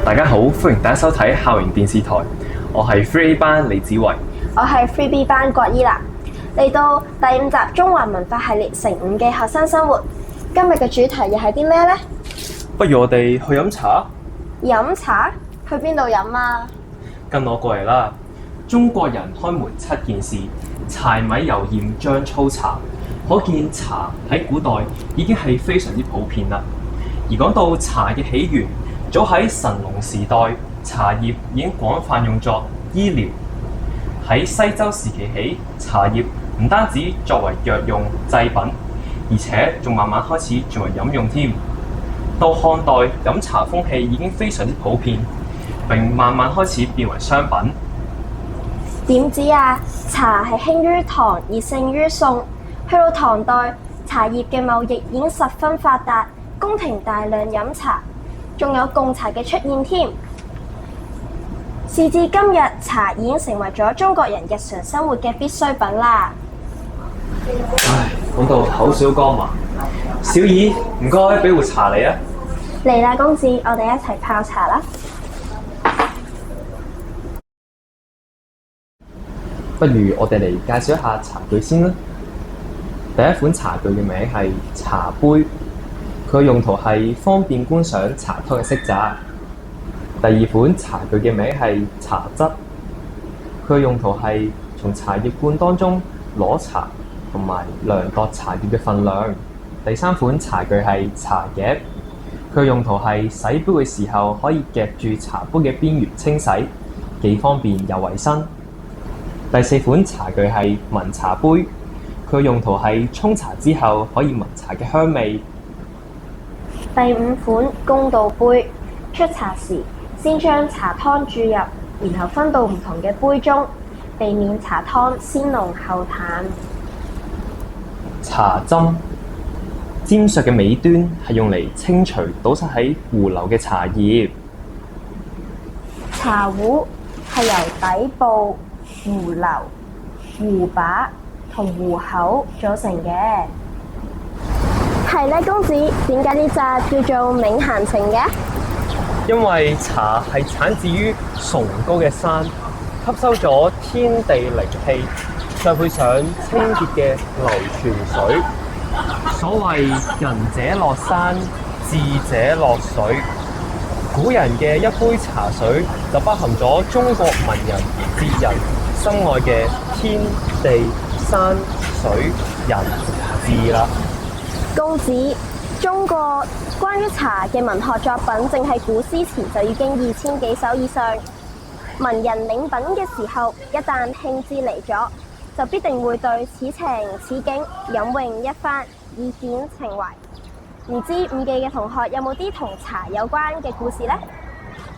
大家好，歡迎大家收睇校園電視台，我係 3A 班李子維，我係 3B 班郭依娜。嚟到第5集中華文化系列乘5嘅學生生活，今日嘅主題又係啲咩呢？不如我哋去飲茶？飲茶？去邊度飲啊？跟我過嚟啦！中國人開門7件事：柴米油鹽醬醋茶。可見茶喺古代已經係非常之普遍啦。而講到茶嘅起源，早喺神農時代，茶葉已經廣泛用作醫療。喺西周時期起，茶葉唔單止作為藥用製品，而且仲慢慢開始作為飲用添。到漢代，飲茶風氣已經非常之普遍，並慢慢開始變為商品。點知啊，茶係興於唐而盛於宋。去到唐代，茶葉嘅貿易已經十分發達，宮廷大量飲茶，仲有貢茶嘅出現添。時至今日，茶已經成為咗中國人日常生活嘅必需品啦。唉，講到口小乾嘛，小二唔該，俾壺茶你啊！嚟啦，公子，我哋一齊泡茶啦。不如我哋嚟介紹一下茶具先啦。第一款茶具嘅名係茶杯，佢嘅用途係方便觀賞茶湯嘅色澤。第二款茶具嘅名係茶質，佢嘅用途係從茶葉罐當中攞茶同埋量度茶葉嘅分量。第三款茶具係茶夾，佢嘅用途係洗杯嘅時候可以夾住茶杯嘅邊緣清洗，既方便又衛生。第四款茶具係聞茶杯，佢用途係沖茶之後可以聞茶嘅香味。第5款公道杯，出茶時先將茶湯注入，然後分到唔同嘅杯中，避免茶湯先濃後淡。茶針，尖削嘅尾端係用嚟清除倒塞喺壺流嘅茶葉。茶壺係由底部、壺流、壺把同壺口組成嘅。係咧，公子，點解呢扎叫做冥行程嘅？因為茶係產自於崇高嘅山，吸收咗天地靈氣，再配上清潔嘅流泉水。所謂仁者樂山，智者樂水。古人嘅一杯茶水就包含咗中國文人哲人深愛嘅天地山水人智啦。公子，中國關於茶嘅文學作品，淨係古詩詞就已經2000幾首以上。文人領品嘅時候，一旦興致嚟咗，就必定會對此情此景吟詠一番，以顯情懷。唔知5記嘅同學有冇啲同茶有關嘅故事呢？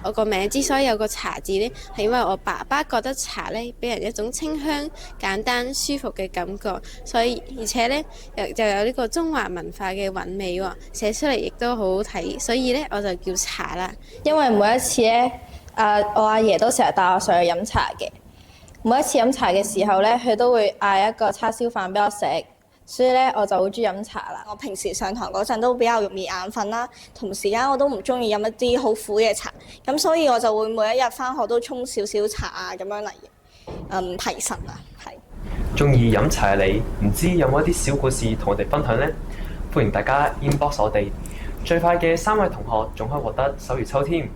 我個名之所以有個茶字呢，係因為我爸爸覺得茶呢俾人一種清香、簡單、舒服嘅感覺，所以而且呢又有呢個中華文化嘅韻味喎，寫出嚟亦都好好睇，所以呢我就叫茶啦。因為每一次呢，我阿爺都成日帶我上去飲茶嘅。每一次飲茶嘅時候呢，佢都會嗌一個叉燒飯俾我食。所以咧，我就好中意飲茶啦。我平時上堂嗰陣都比較容易眼瞓啦，同時間我都唔中意飲一啲好苦嘅茶，咁所以我就會每一日返學都沖少少茶啊，咁樣嚟提神啊，係。中意飲茶嘅你，唔知有冇一啲小故事同我哋分享呢？歡迎大家 inbox 我哋，最快嘅3位同學仲可以獲得手語抽添。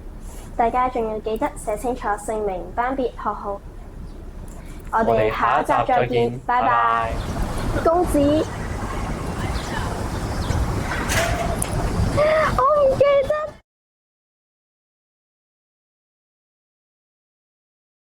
大家仲要記得寫清楚姓名、班別、學號。我哋下一集再見，拜拜。公子，